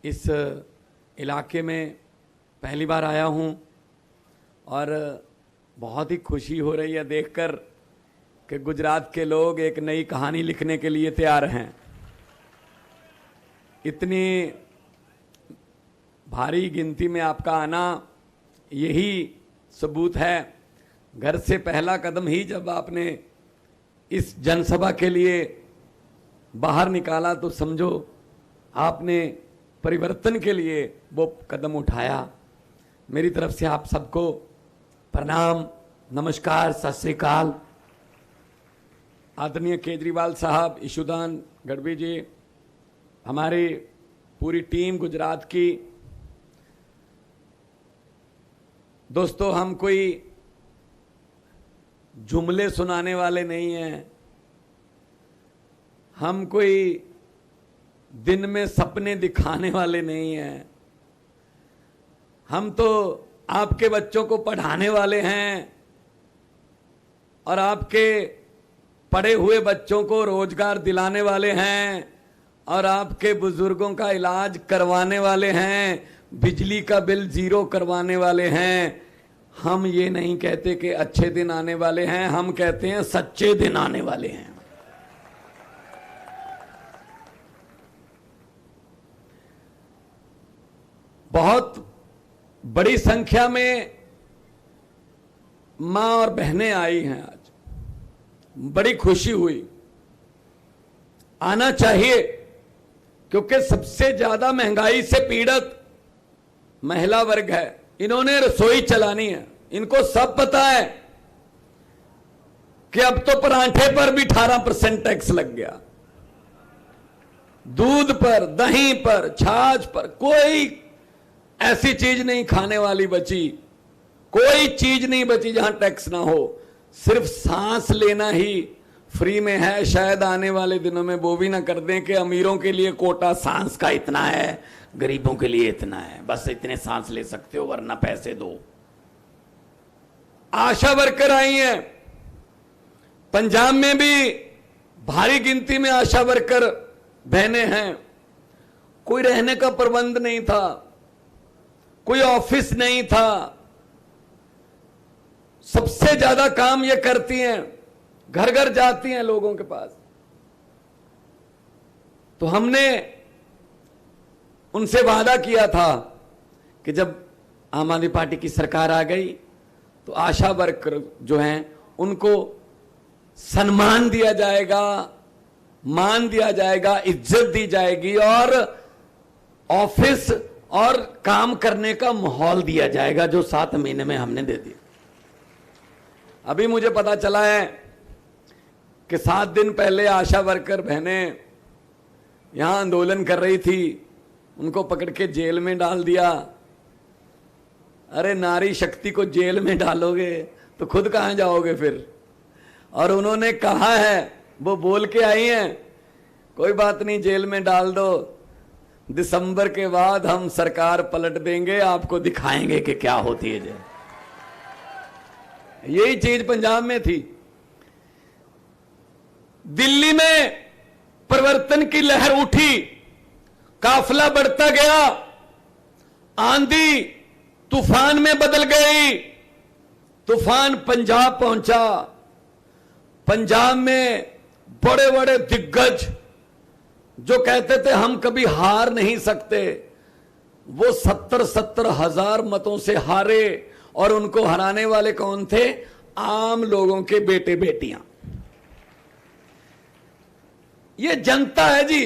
इस इलाके में पहली बार आया हूं और बहुत ही खुशी हो रही है देखकर कि गुजरात के लोग एक नई कहानी लिखने के लिए तैयार हैं। इतनी भारी गिनती में आपका आना यही सबूत है। घर से पहला कदम ही जब आपने इस जनसभा के लिए बाहर निकाला तो समझो आपने परिवर्तन के लिए वो कदम उठाया। मेरी तरफ से आप सबको प्रणाम, नमस्कार, सत श्री अकाल। आदरणीय केजरीवाल साहब, ईशुदान गढ़वी जी, हमारी पूरी टीम गुजरात की। दोस्तों, हम कोई जुमले सुनाने वाले नहीं हैं, हम कोई दिन में सपने दिखाने वाले नहीं हैं। हम तो आपके बच्चों को पढ़ाने वाले हैं और आपके पढ़े हुए बच्चों को रोजगार दिलाने वाले हैं और आपके बुजुर्गों का इलाज करवाने वाले हैं, बिजली का बिल जीरो करवाने वाले हैं। हम ये नहीं कहते कि अच्छे दिन आने वाले हैं, हम कहते हैं सच्चे दिन आने वाले हैं। बहुत बड़ी संख्या में मां और बहनें आई हैं आज, बड़ी खुशी हुई। आना चाहिए क्योंकि सबसे ज्यादा महंगाई से पीड़ित महिला वर्ग है। इन्होंने रसोई चलानी है, इनको सब पता है कि अब तो परांठे पर भी 18% टैक्स लग गया, दूध पर, दही पर, छाछ पर कोई ऐसी चीज नहीं खाने वाली बची, कोई चीज नहीं बची जहां टैक्स ना हो। सिर्फ सांस लेना ही फ्री में है। शायद आने वाले दिनों में वो भी ना कर दें कि अमीरों के लिए कोटा सांस का इतना है, गरीबों के लिए इतना है, बस इतने सांस ले सकते हो वरना पैसे दो। आशा वर्कर आई हैं, पंजाब में भी भारी गिनती में आशा वर्कर बहनें हैं। कोई रहने का प्रबंध नहीं था, कोई ऑफिस नहीं था, सबसे ज्यादा काम ये करती हैं, घर घर जाती हैं लोगों के पास। तो हमने उनसे वादा किया था कि जब आम आदमी पार्टी की सरकार आ गई तो आशा वर्कर जो हैं उनको सम्मान दिया जाएगा, मान दिया जाएगा, इज्जत दी जाएगी और ऑफिस और काम करने का माहौल दिया जाएगा, जो 7 महीने में हमने दे दिया। अभी मुझे पता चला है कि 7 दिन पहले आशा वर्कर बहनें यहां आंदोलन कर रही थी, उनको पकड़ के जेल में डाल दिया। अरे नारी शक्ति को जेल में डालोगे तो खुद कहां जाओगे फिर। और उन्होंने कहा है, वो बोल के आई हैं, कोई बात नहीं जेल में डाल दो, दिसंबर के बाद हम सरकार पलट देंगे, आपको दिखाएंगे कि क्या होती है जेल। यही चीज पंजाब में थी। दिल्ली में परिवर्तन की लहर उठी, काफिला बढ़ता गया, आंधी तूफान में बदल गई। तूफान पंजाब पहुंचा। पंजाब में बड़े बड़े दिग्गज जो कहते थे हम कभी हार नहीं सकते, वो 70-70 हजार मतों से हारे। और उनको हराने वाले कौन थे? आम लोगों के बेटे बेटियां। ये जनता है जी,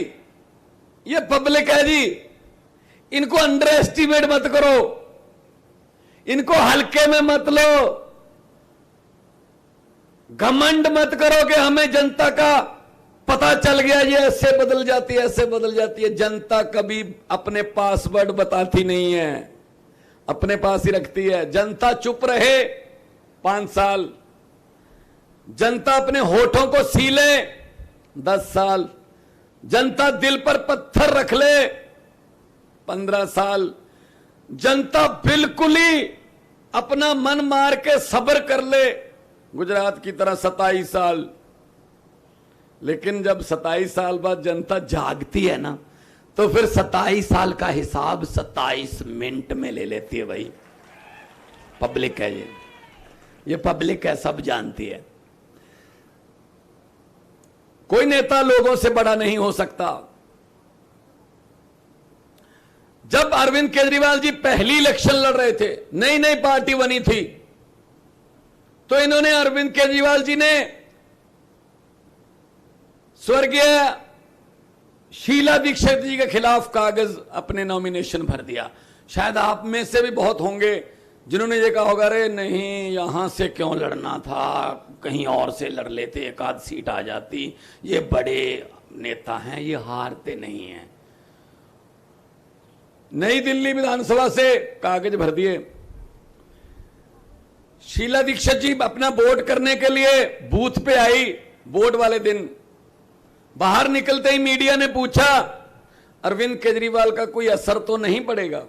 ये पब्लिक है जी। इनको अंडर एस्टिमेट मत करो, इनको हल्के में मत लो, घमंड मत करो कि हमें जनता का पता चल गया, ये ऐसे बदल जाती है, ऐसे बदल जाती है। जनता कभी अपने पासवर्ड बताती नहीं है, अपने पास ही रखती है। जनता चुप रहे 5 साल, जनता अपने होठों को सीले 10 साल, जनता दिल पर पत्थर रख ले 15 साल, जनता बिल्कुल ही अपना मन मार के सब्र कर ले गुजरात की तरह 27 साल। लेकिन जब 27 साल बाद जनता जागती है ना, तो फिर 27 साल का हिसाब 27 मिनट में ले लेती है भाई। पब्लिक है ये पब्लिक है, सब जानती है। कोई नेता लोगों से बड़ा नहीं हो सकता। जब अरविंद केजरीवाल जी पहली इलेक्शन लड़ रहे थे, नई नई पार्टी बनी थी, तो इन्होंने, अरविंद केजरीवाल जी ने स्वर्गीय शीला दीक्षित जी के खिलाफ कागज अपने नॉमिनेशन भर दिया। शायद आप में से भी बहुत होंगे जिन्होंने ये कहा होगा, अरे नहीं यहां से क्यों लड़ना था, कहीं और से लड़ लेते, एक आध सीट आ जाती, ये बड़े नेता हैं, ये हारते नहीं हैं। नई दिल्ली विधानसभा से कागज भर दिए। शीला दीक्षित जी अपना वोट करने के लिए बूथ पे आई। वोट वाले दिन बाहर निकलते ही मीडिया ने पूछा, अरविंद केजरीवाल का कोई असर तो नहीं पड़ेगा?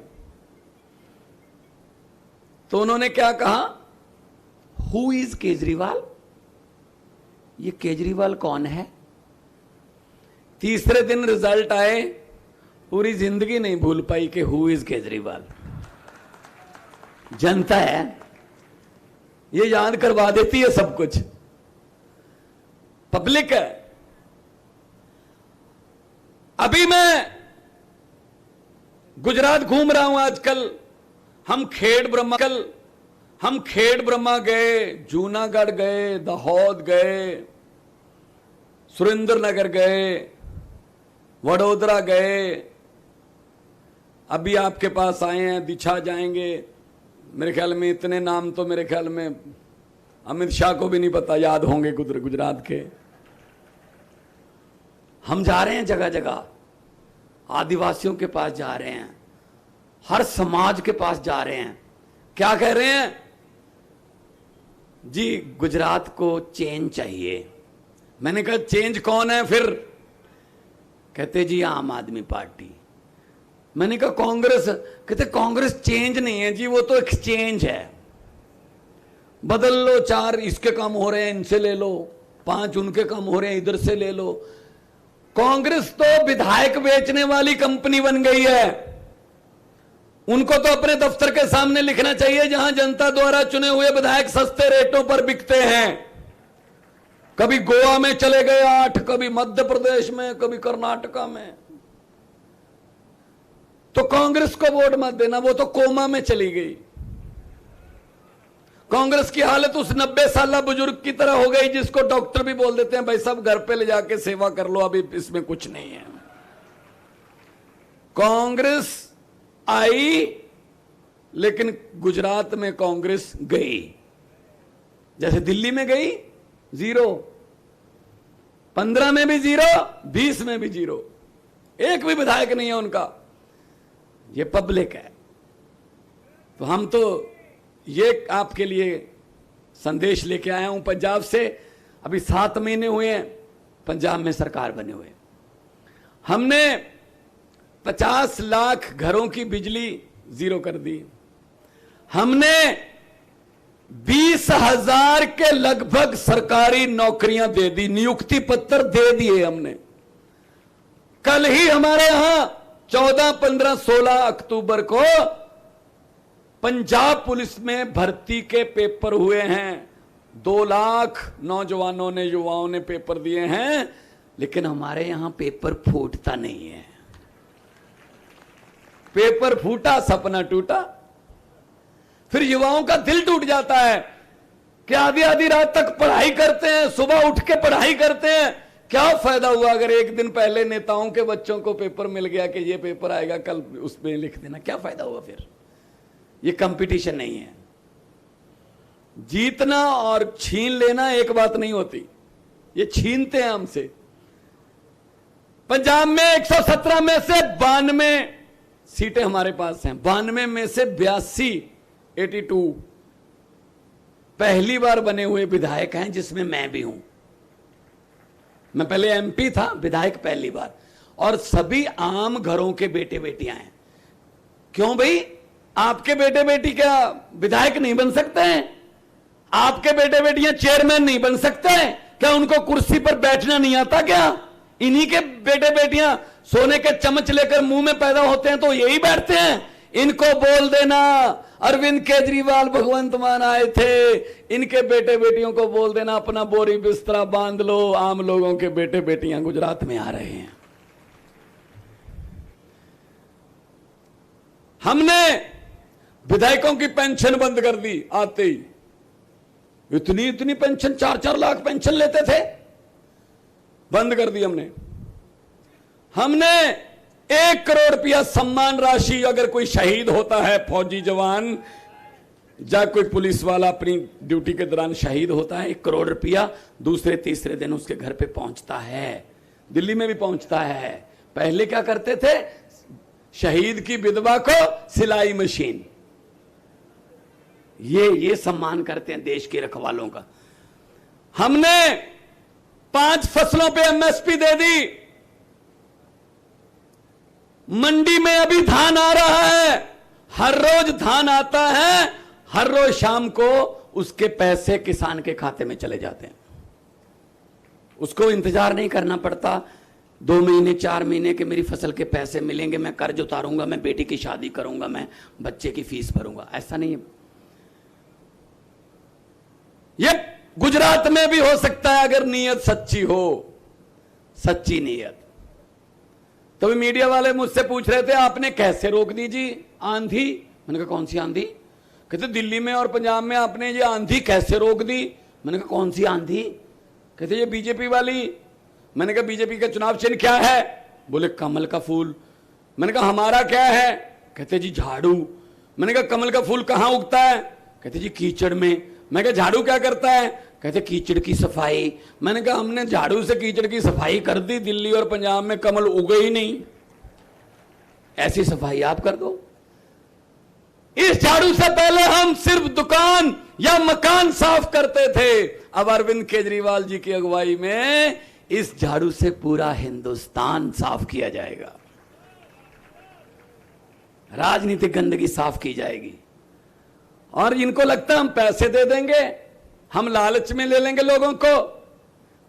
तो उन्होंने क्या कहा, हु इज केजरीवाल? ये केजरीवाल कौन है? तीसरे दिन रिजल्ट आए, पूरी जिंदगी नहीं भूल पाई कि हु इज केजरीवाल। जनता है, ये याद करवा देती है सब कुछ। पब्लिक है। अभी मैं गुजरात घूम रहा हूं आजकल। हम खेड़ ब्रह्मा गए, जूनागढ़ गए, दाहोद गए, सुरेंद्रनगर गए, वडोदरा गए, अभी आपके पास आए हैं, दिशा जाएंगे। मेरे ख्याल में इतने नाम तो मेरे ख्याल में अमित शाह को भी नहीं पता, याद होंगे गुजरात के। हम जा रहे हैं जगह जगह, आदिवासियों के पास जा रहे हैं, हर समाज के पास जा रहे हैं। क्या कह रहे हैं जी, गुजरात को चेंज चाहिए। मैंने कहा चेंज कौन है फिर? कहते जी आम आदमी पार्टी। मैंने कहा कांग्रेस? कहते कांग्रेस चेंज नहीं है जी, वो तो एक्सचेंज है। बदल लो, 4 इसके कम हो रहे हैं इनसे ले लो, 5 उनके कम हो रहे हैं इधर से ले लो। कांग्रेस तो विधायक बेचने वाली कंपनी बन गई है। उनको तो अपने दफ्तर के सामने लिखना चाहिए जहां जनता द्वारा चुने हुए विधायक सस्ते रेटों पर बिकते हैं। कभी गोवा में चले गए 8, कभी मध्य प्रदेश में, कभी कर्नाटका में। तो कांग्रेस को वोट मत देना, वो तो कोमा में चली गई। कांग्रेस की हालत उस 90 साल बुजुर्ग की तरह हो गई जिसको डॉक्टर भी बोल देते हैं भाई सब घर पे ले जाके सेवा कर लो, अभी इसमें कुछ नहीं है। कांग्रेस आई लेकिन गुजरात में कांग्रेस गई। जैसे दिल्ली में गई 0, 15 में भी 0, 20 में भी 0, एक भी विधायक नहीं है उनका। ये पब्लिक है। तो हम तो ये आपके लिए संदेश लेके आया हूं पंजाब से। अभी 7 महीने हुए हैं पंजाब में सरकार बने हुए। हमने 50 लाख घरों की बिजली 0 कर दी। हमने 20,000 के लगभग सरकारी नौकरियां दे दी, नियुक्ति पत्र दे दिए हमने। कल ही हमारे यहां 14, 15, 16 अक्टूबर को पंजाब पुलिस में भर्ती के पेपर हुए हैं। 2 लाख नौजवानों ने, युवाओं ने पेपर दिए हैं, लेकिन हमारे यहां पेपर फूटता नहीं है। पेपर फूटा, सपना टूटा। फिर युवाओं का दिल टूट जाता है कि आधी आधी रात तक पढ़ाई करते हैं, सुबह उठ के पढ़ाई करते हैं। क्या फायदा हुआ अगर एक दिन पहले नेताओं के बच्चों को पेपर मिल गया कि ये पेपर आएगा कल उसमें लिख देना? क्या फायदा हुआ फिर? ये कंपटीशन नहीं है। जीतना और छीन लेना एक बात नहीं होती, ये छीनते हैं हमसे। पंजाब में 117 में से 92 सीटें हमारे पास हैं। 92 में से 82 पहली बार बने हुए विधायक हैं, जिसमें मैं भी हूं। मैं पहले एमपी था, विधायक पहली बार। और सभी आम घरों के बेटे बेटियां हैं। क्यों भाई? आपके बेटे बेटी क्या विधायक नहीं बन सकते हैं? आपके बेटे बेटियां चेयरमैन नहीं बन सकते हैं क्या? उनको कुर्सी पर बैठना नहीं आता क्या? इन्हीं के बेटे बेटियां सोने के चम्मच लेकर मुंह में पैदा होते हैं तो यही बैठते हैं। इनको बोल देना, अरविंद केजरीवाल भगवंत मान आए थे, इनके बेटे बेटियों को बोल देना अपना बोरी बिस्तरा बांध लो, आम लोगों के बेटे बेटियां गुजरात में आ रहे हैं। हमने विधायकों की पेंशन बंद कर दी आते ही। इतनी इतनी पेंशन, 4-4 लाख पेंशन लेते थे, बंद कर दी हमने। हमने 1 करोड़ रुपया सम्मान राशि, अगर कोई शहीद होता है, फौजी जवान या कोई पुलिस वाला अपनी ड्यूटी के दौरान शहीद होता है, 1 करोड़ रुपया दूसरे तीसरे दिन उसके घर पे पहुंचता है। दिल्ली में भी पहुंचता है। पहले क्या करते थे, शहीद की विधवा को सिलाई मशीन, ये सम्मान करते हैं देश के रखवालों का। हमने 5 फसलों पे एमएसपी दे दी। मंडी में अभी धान आ रहा है, हर रोज धान आता है, हर रोज शाम को उसके पैसे किसान के खाते में चले जाते हैं। उसको इंतजार नहीं करना पड़ता 2 महीने 4 महीने के मेरी फसल के पैसे मिलेंगे, मैं कर्ज उतारूंगा, मैं बेटी की शादी करूंगा, मैं बच्चे की फीस भरूंगा। ऐसा नहीं है। ये गुजरात में भी हो सकता है अगर नीयत सच्ची हो, सच्ची नीयत। तो भी मीडिया वाले मुझसे पूछ रहे थे आपने कैसे रोक दी जी आंधी। मैंने कहा कौन सी आंधी? कहते दिल्ली में और पंजाब में आपने ये आंधी कैसे रोक दी। मैंने कहा कौन सी आंधी? कहते ये बीजेपी वाली। मैंने कहा बीजेपी का चुनाव चिन्ह क्या है? बोले कमल का फूल। मैंने कहा हमारा क्या है? कहते जी झाड़ू। मैंने कहा कमल का फूल कहां उगता है? कहते जी कीचड़ में। मैं कहा झाड़ू क्या करता है? कहते कीचड़ की सफाई। मैंने कहा हमने झाड़ू से कीचड़ की सफाई कर दी, दिल्ली और पंजाब में कमल उगे ही नहीं, ऐसी सफाई आप कर दो। इस झाड़ू से पहले हम सिर्फ दुकान या मकान साफ करते थे, अब अरविंद केजरीवाल जी की अगुवाई में इस झाड़ू से पूरा हिंदुस्तान साफ किया जाएगा। राजनीतिक गंदगी साफ की जाएगी। और इनको लगता है हम पैसे दे देंगे, हम लालच में ले लेंगे लोगों को।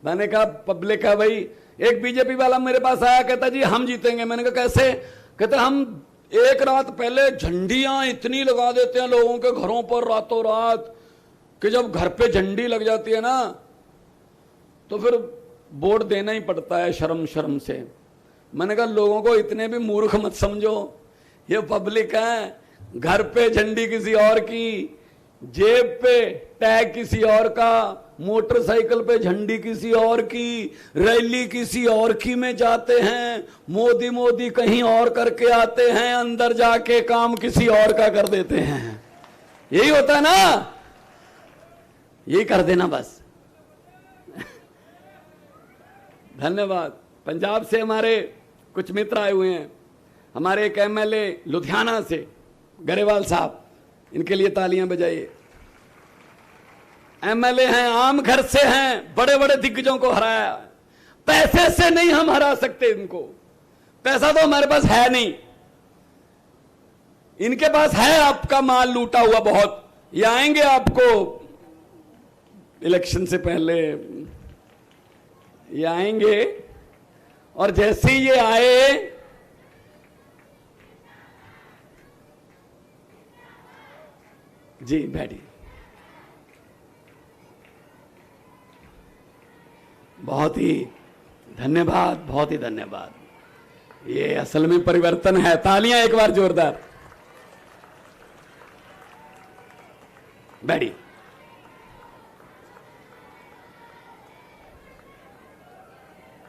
मैंने कहा पब्लिक है भाई। एक बीजेपी वाला मेरे पास आया, कहता जी हम जीतेंगे। मैंने कहा कैसे? कहता हम एक रात पहले झंडियां इतनी लगा देते हैं लोगों के घरों पर रातों रात कि जब घर पे झंडी लग जाती है ना तो फिर वोट देना ही पड़ता है शर्म शर्म से। मैंने कहा लोगों को इतने भी मूर्ख मत समझो, ये पब्लिक है। घर पे झंडी किसी और की, जेब पे टैग किसी और का, मोटरसाइकिल पे झंडी किसी और की, रैली किसी और की में जाते हैं, मोदी मोदी कहीं और करके आते हैं, अंदर जाके काम किसी और का कर देते हैं। यही होता है ना, यही कर देना बस। धन्यवाद। पंजाब से हमारे कुछ मित्र आए हुए हैं, हमारे एक एमएलए लुधियाना से गरेवाल साहब, इनके लिए तालियां बजाइए। एमएलए हैं, आम घर से हैं, बड़े बड़े दिग्गजों को हराया। पैसे से नहीं हम हरा सकते इनको, पैसा तो हमारे पास है नहीं, इनके पास है आपका माल लूटा हुआ बहुत। ये आएंगे आपको इलेक्शन से पहले, ये आएंगे और जैसे ही ये आए जी बैठिए। बहुत ही धन्यवाद, बहुत ही धन्यवाद। ये असल में परिवर्तन है। तालियां एक बार जोरदार। बैठिए।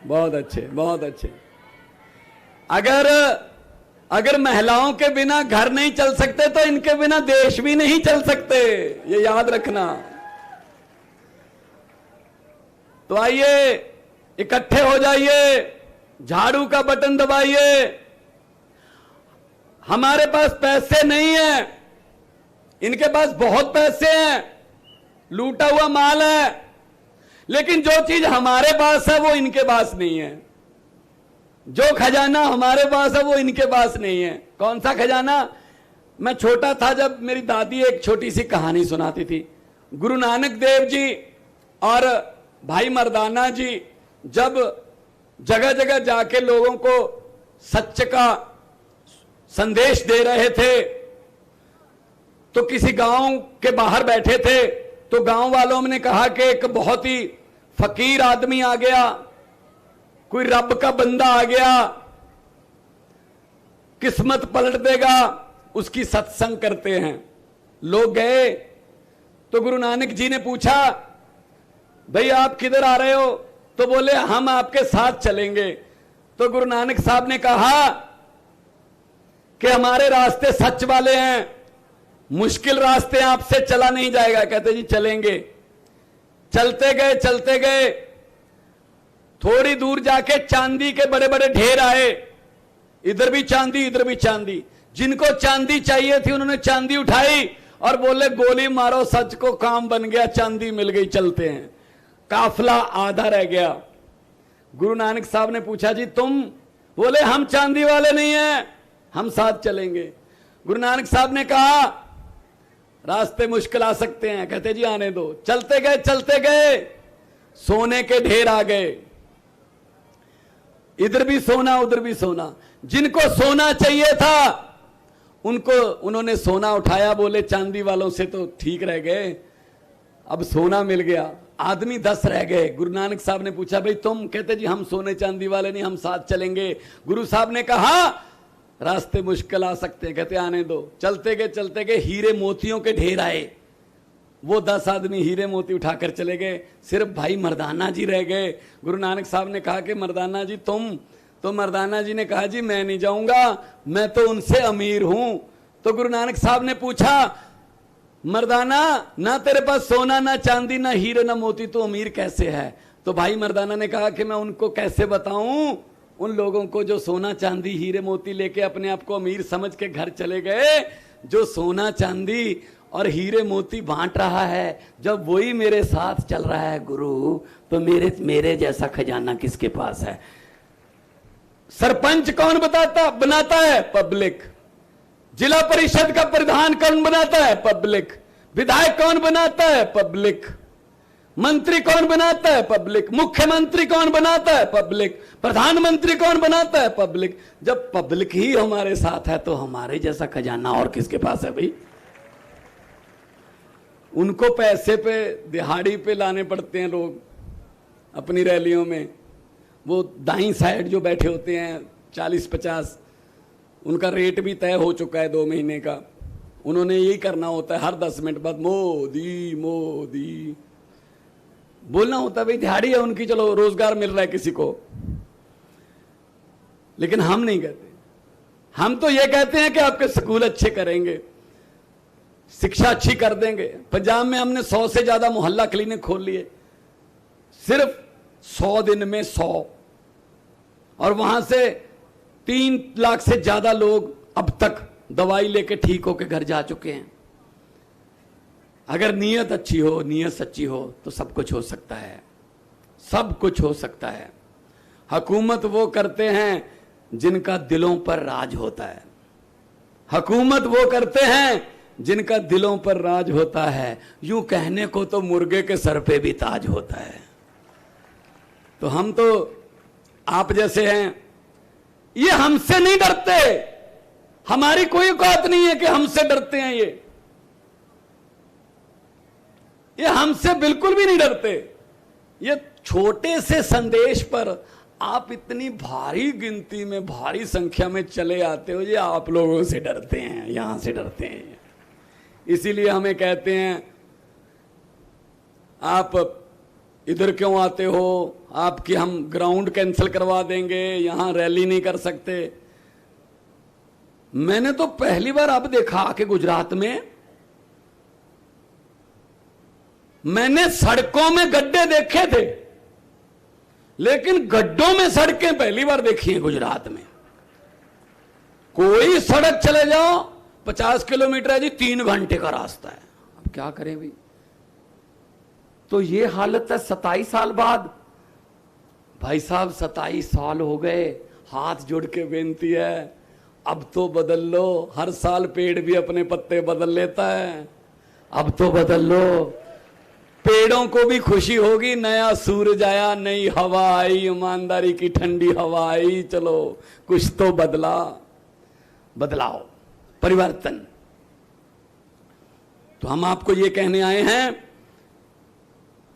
बहुत अच्छे, बहुत अच्छे। अगर महिलाओं के बिना घर नहीं चल सकते तो इनके बिना देश भी नहीं चल सकते, ये याद रखना। तो आइए इकट्ठे हो जाइए, झाड़ू का बटन दबाइए। हमारे पास पैसे नहीं है, इनके पास बहुत पैसे हैं, लूटा हुआ माल है, लेकिन जो चीज हमारे पास है वो इनके पास नहीं है। जो खजाना हमारे पास है वो इनके पास नहीं है। कौन सा खजाना? मैं छोटा था जब मेरी दादी एक छोटी सी कहानी सुनाती थी। गुरु नानक देव जी और भाई मर्दाना जी जब जगह जगह जाके लोगों को सत्य का संदेश दे रहे थे, तो किसी गांव के बाहर बैठे थे, तो गांव वालों ने कहा कि एक बहुत ही फकीर आदमी आ गया, कोई रब का बंदा आ गया, किस्मत पलट देगा, उसकी सत्संग करते हैं। लोग गए तो गुरु नानक जी ने पूछा, भाई आप किधर आ रहे हो? तो बोले हम आपके साथ चलेंगे। तो गुरु नानक साहब ने कहा कि हमारे रास्ते सच वाले हैं, मुश्किल रास्ते आपसे चला नहीं जाएगा। कहते जी चलेंगे। चलते गए, थोड़ी दूर जाके चांदी के बड़े बड़े ढेर आए, इधर भी चांदी इधर भी चांदी। जिनको चांदी चाहिए थी उन्होंने चांदी उठाई और बोले गोली मारो, सच को काम बन गया, चांदी मिल गई, चलते हैं। काफिला आधा रह गया। गुरु नानक साहब ने पूछा जी तुम? बोले हम चांदी वाले नहीं हैं, हम साथ चलेंगे। गुरु नानक साहब ने कहा रास्ते मुश्किल आ सकते हैं। कहते जी आने दो। चलते गए, सोने के ढेर आ गए, इधर भी सोना उधर भी सोना। जिनको सोना चाहिए था उनको उन्होंने सोना उठाया, बोले चांदी वालों से तो ठीक रह गए, अब सोना मिल गया। आदमी 10 रह गए। गुरु नानक साहब ने पूछा भाई तुम? कहते जी हम सोने चांदी वाले नहीं, हम साथ चलेंगे। गुरु साहब ने कहा रास्ते मुश्किल आ सकते हैं। कहते आने दो। चलते गए, हीरे मोतियों के ढेर आए। वो 10 आदमी हीरे मोती उठाकर चले गए, सिर्फ भाई मर्दाना जी रह गए। गुरु नानक साहब ने कहा कि मर्दाना जी तुम? तो मर्दाना जी ने कहा जी मैं नहीं जाऊंगा, मैं तो उनसे अमीर हूं। तो गुरु नानक साहब ने पूछा मर्दाना, ना तेरे पास सोना ना चांदी ना हीरे ना मोती, तो अमीर कैसे है? तो भाई मर्दाना ने कहा कि मैं उनको कैसे बताऊं, उन लोगों को जो सोना चांदी हीरे मोती लेके अपने आप को अमीर समझ के घर चले गए, जो सोना चांदी और हीरे मोती बांट रहा है, जब वही मेरे साथ चल रहा है गुरु, तो मेरे जैसा खजाना किसके पास है? सरपंच कौन बनाता है? पब्लिक। जिला परिषद का प्रधान कौन बनाता है? पब्लिक। विधायक कौन बनाता है? पब्लिक। मंत्री कौन बनाता है? पब्लिक। मुख्यमंत्री कौन बनाता है? पब्लिक। प्रधानमंत्री कौन बनाता है? पब्लिक। जब पब्लिक ही हमारे साथ है तो हमारे जैसा खजाना और किसके पास है भाई? उनको पैसे पे दिहाड़ी पे लाने पड़ते हैं लोग अपनी रैलियों में। वो दाईं साइड जो बैठे होते हैं 40-50, उनका रेट भी तय हो चुका है 2 महीने का। उन्होंने यही करना होता है, हर 10 मिनट बाद मोदी मोदी बोलना होता है। भाई दिहाड़ी है उनकी, चलो रोजगार मिल रहा है किसी को। लेकिन हम नहीं कहते, हम तो ये कहते हैं कि आपके स्कूल अच्छे करेंगे, शिक्षा अच्छी कर देंगे। पंजाब में हमने 100 से ज्यादा मोहल्ला क्लिनिक खोल लिए, सिर्फ 100 दिन में 100, और वहां से 3 लाख से ज्यादा लोग अब तक दवाई लेके ठीक होके घर जा चुके हैं। अगर नीयत अच्छी हो, नीयत सच्ची हो, तो सब कुछ हो सकता है, सब कुछ हो सकता है। हुकूमत वो करते हैं जिनका दिलों पर राज होता है, हुकूमत वो करते हैं जिनका दिलों पर राज होता है। यूं कहने को तो मुर्गे के सर पे भी ताज होता है। तो हम तो आप जैसे हैं, ये हमसे नहीं डरते, हमारी कोई औकात नहीं है कि हमसे डरते हैं। ये हमसे बिल्कुल भी नहीं डरते। ये छोटे से संदेश पर आप इतनी भारी गिनती में, भारी संख्या में चले आते हो, ये आप लोगों से डरते हैं, यहां से डरते हैं। इसीलिए हमें कहते हैं आप इधर क्यों आते हो, आपकी हम ग्राउंड कैंसिल करवा देंगे, यहां रैली नहीं कर सकते। मैंने तो पहली बार अब देखा कि गुजरात में मैंने सड़कों में गड्ढे देखे थे, लेकिन गड्ढों में सड़कें पहली बार देखी हैं गुजरात में। कोई सड़क चले जाओ 50 किलोमीटर है जी, 3 घंटे का रास्ता है। अब क्या करें भाई? तो ये हालत है 27 साल बाद। भाई साहब 27 साल हो गए, हाथ जोड़ के बेनती है, अब तो बदल लो। हर साल पेड़ भी अपने पत्ते बदल लेता है, अब तो बदल लो। पेड़ों को भी खुशी होगी, नया सूरज आया, नई हवा आई, ईमानदारी की ठंडी हवा आई, चलो कुछ तो बदला, बदलाव, परिवर्तन। तो हम आपको ये कहने आए हैं,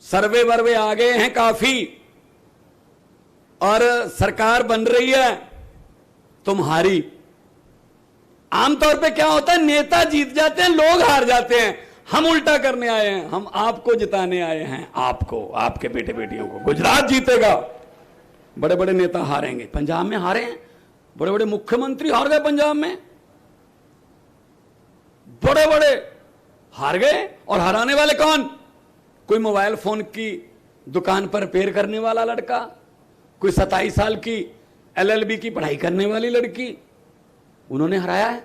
सर्वे वर्वे आ गए हैं काफी और सरकार बन रही है तुम्हारी। आमतौर पे क्या होता है, नेता जीत जाते हैं, लोग हार जाते हैं। हम उल्टा करने आए हैं, हम आपको जिताने आए हैं, आपको, आपके बेटे बेटियों को। गुजरात जीतेगा, बड़े बड़े नेता हारेंगे। पंजाब में हारे हैं, बड़े बड़े मुख्यमंत्री हार गए पंजाब में, बड़े बड़े हार गए। और हराने वाले कौन? कोई मोबाइल फोन की दुकान पर रिपेयर करने वाला लड़का, कोई 27 साल की LLB की पढ़ाई करने वाली लड़की, उन्होंने हराया है।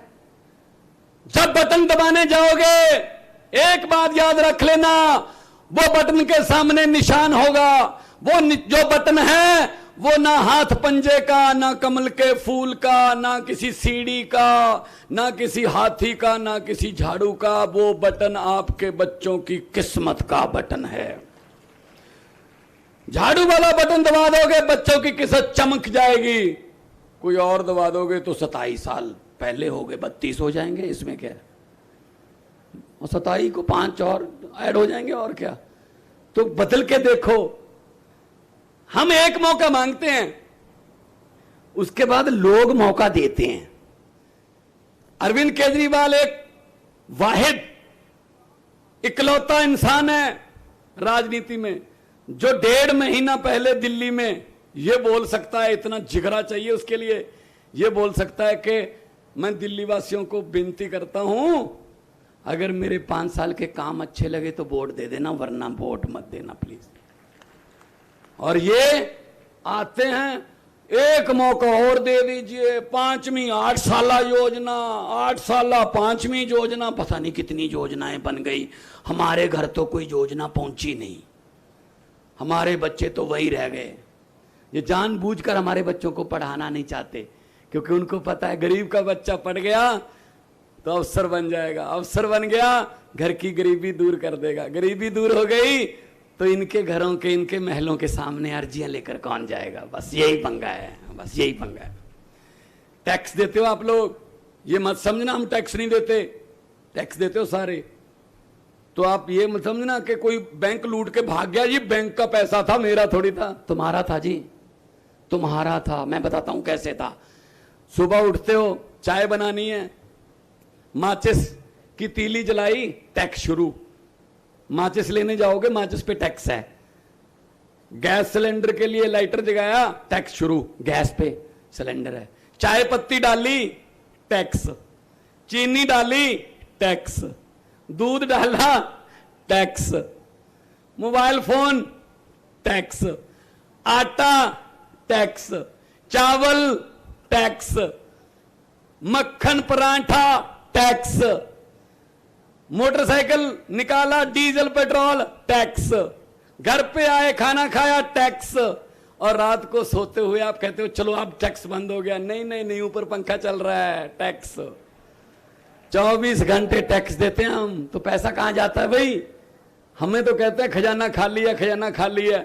जब बटन दबाने जाओगे, एक बात याद रख लेना, वो बटन के सामने निशान होगा। वो जो बटन है वो ना हाथ पंजे का, ना कमल के फूल का, ना किसी सीढ़ी का, ना किसी हाथी का, ना किसी झाड़ू का। वो बटन आपके बच्चों की किस्मत का बटन है। झाड़ू वाला बटन दबा दोगे, बच्चों की किस्मत चमक जाएगी। कोई और दबा दोगे तो 27 साल पहले हो गए 32 हो जाएंगे, इसमें क्या है। और 27 को 5 और ऐड हो जाएंगे, और क्या। तो बदल के देखो। हम एक मौका मांगते हैं, उसके बाद लोग मौका देते हैं। अरविंद केजरीवाल एक वाहिद इकलौता इंसान है राजनीति में, जो 1.5 महीना पहले दिल्ली में यह बोल सकता है, इतना जिगरा चाहिए उसके लिए, यह बोल सकता है कि मैं दिल्ली वासियों को विनती करता हूं, अगर मेरे 5 साल के काम अच्छे लगे तो वोट दे देना, वरना वोट मत देना प्लीज। और ये आते हैं, एक मौका और दे दीजिए, 5वीं 8 साला योजना, 8 साला 5वीं योजना, पता नहीं कितनी योजनाएं बन गई। हमारे घर तो कोई योजना पहुंची नहीं, हमारे बच्चे तो वही रह गए। ये जानबूझकर हमारे बच्चों को पढ़ाना नहीं चाहते, क्योंकि उनको पता है गरीब का बच्चा पढ़ गया तो अफसर बन जाएगा, अफसर बन गया घर की गरीबी दूर कर देगा, गरीबी दूर हो गई तो इनके घरों के, इनके महलों के सामने अर्जियां लेकर कौन जाएगा। बस यही पंगा है, बस यही पंगा है। टैक्स देते हो आप लोग, ये मत समझना हम टैक्स नहीं देते, टैक्स देते हो सारे। तो आप ये मत समझना कि कोई बैंक लूट के भाग गया, ये बैंक का पैसा था, मेरा थोड़ी था। तुम्हारा था जी, तुम्हारा था। मैं बताता हूं कैसे था। सुबह उठते हो, चाय बनानी है, माचिस की तीली जलाई, टैक्स शुरू। माचिस लेने जाओगे, माचिस पे टैक्स है। गैस सिलेंडर के लिए लाइटर जगाया, टैक्स शुरू, गैस पे सिलेंडर है। चाय पत्ती डाली, टैक्स। चीनी डाली, टैक्स। दूध डाला, टैक्स। Mobile phone, tax. आटा, टैक्स। चावल, टैक्स। मक्खन पराठा, टैक्स। मोटरसाइकिल निकाला, डीजल पेट्रोल, टैक्स। घर पे आए, खाना खाया, टैक्स। और रात को सोते हुए आप कहते हो चलो अब टैक्स बंद हो गया। नहीं नहीं नहीं, ऊपर पंखा चल रहा है, टैक्स। 24 घंटे टैक्स देते हैं हम, तो पैसा कहां जाता है भाई। हमें तो कहते हैं खजाना खाली है, खजाना खाली है।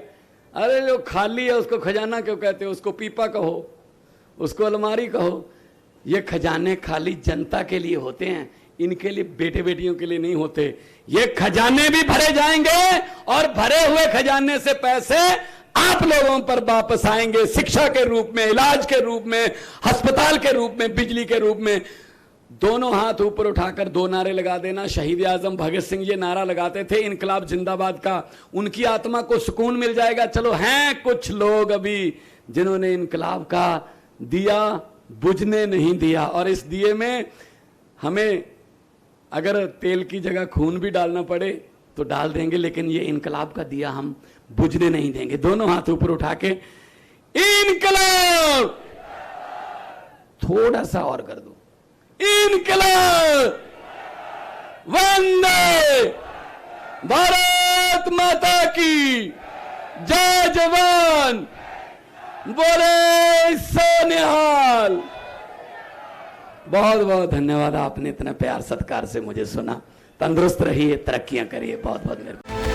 अरे जो खाली है उसको खजाना क्यों कहते हो? उसको पीपा कहो, उसको अलमारी कहो। ये खजाने खाली जनता के लिए होते हैं, इनके लिए, बेटे बेटियों के लिए नहीं होते। ये खजाने भी भरे जाएंगे और भरे हुए खजाने से पैसे आप लोगों पर वापस आएंगे, शिक्षा के रूप में, इलाज के रूप में, अस्पताल के रूप में, बिजली के रूप में। दोनों हाथ ऊपर उठाकर 2 नारे लगा देना। शहीद आजम भगत सिंह ये नारा लगाते थे, इनकलाब जिंदाबाद का। उनकी आत्मा को सुकून मिल जाएगा। चलो हैं कुछ लोग अभी जिन्होंने इनकलाब का दिया बुझने नहीं दिया, और इस दिए में हमें अगर तेल की जगह खून भी डालना पड़े तो डाल देंगे, लेकिन ये इनकलाब का दिया हम बुझने नहीं देंगे। दोनों हाथ ऊपर उठा के इनकलाब, थोड़ा सा और कर दो, इनकलाब, वंदे भारत माता की जय जवान, बोले सोनिहाल। बहुत बहुत धन्यवाद, आपने इतना प्यार सत्कार से मुझे सुना। तंदुरुस्त रहिए, तरक्कियां करिए। बहुत बहुत मेहरबानी।